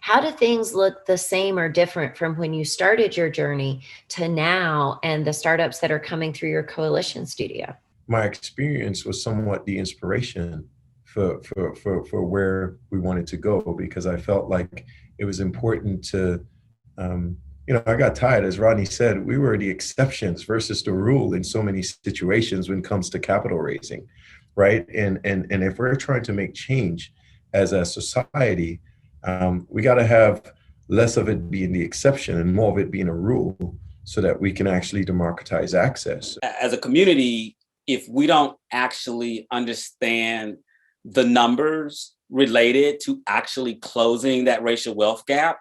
How do things look the same or different from when you started your journey to now and the startups that are coming through your coalition studio? My experience was somewhat the inspiration for where we wanted to go, because I felt like it was important to, I got tired, as Rodney said, we were the exceptions versus the rule in so many situations when it comes to capital raising, right? And if we're trying to make change as a society, we got to have less of it being the exception and more of it being a rule, so that we can actually democratize access. As a community, if we don't actually understand the numbers related to actually closing that racial wealth gap,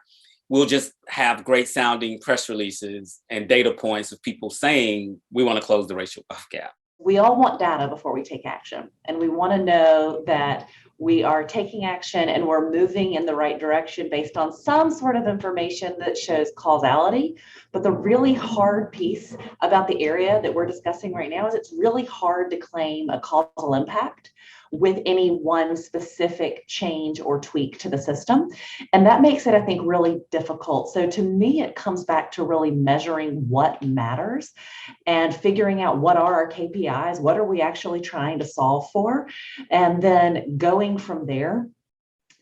we'll just have great sounding press releases and data points of people saying we want to close the racial wealth gap. We all want data before we take action, and we want to know that we are taking action and we're moving in the right direction based on some sort of information that shows causality. But the really hard piece about the area that we're discussing right now is it's really hard to claim a causal impact with any one specific change or tweak to the system. And that makes it, I think, really difficult. So to me, it comes back to really measuring what matters and figuring out what are our KPIs, what are we actually trying to solve for, and then going from there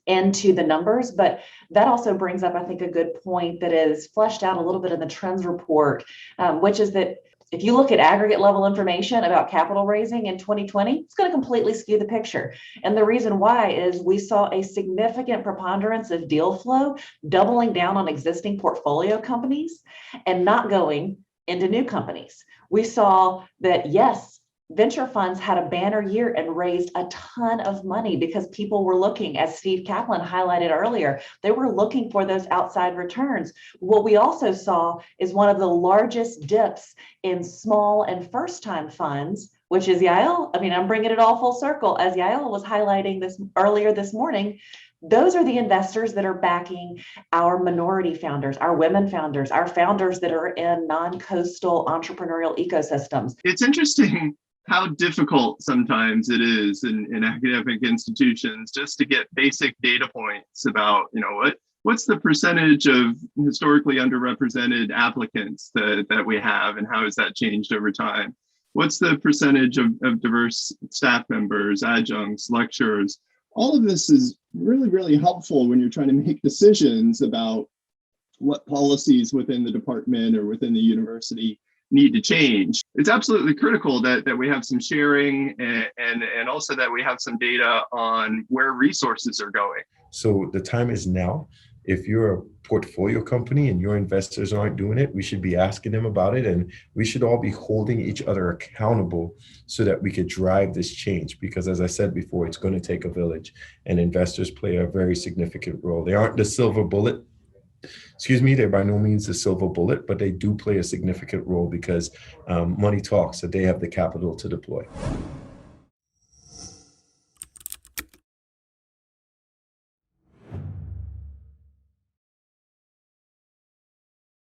into the numbers. But that also brings up, I think, a good point that is fleshed out a little bit in the trends report, which is that if you look at aggregate level information about capital raising in 2020, it's going to completely skew the picture. And the reason why is we saw a significant preponderance of deal flow doubling down on existing portfolio companies and not going into new companies. We saw that, yes, venture funds had a banner year and raised a ton of money because people were looking, as Steve Kaplan highlighted earlier, they were looking for those outside returns. What we also saw is one of the largest dips in small and first-time funds, which is Yael. I mean, I'm bringing it all full circle. As Yael was highlighting this earlier this morning, those are the investors that are backing our minority founders, our women founders, our founders that are in non-coastal entrepreneurial ecosystems. It's interesting how difficult sometimes it is in academic institutions just to get basic data points about, what's the percentage of historically underrepresented applicants that we have, and how has that changed over time? What's the percentage of diverse staff members, adjuncts, lecturers? All of this is really, really helpful when you're trying to make decisions about what policies within the department or within the university need to change. It's absolutely critical that we have some sharing and also that we have some data on where resources are going. So the time is now. If you're a portfolio company and your investors aren't doing it, we should be asking them about it, and we should all be holding each other accountable so that we could drive this change. Because as I said before, it's going to take a village, and investors play a very significant role. They aren't the silver bullet. They're by no means the silver bullet, but they do play a significant role because money talks, so they have the capital to deploy.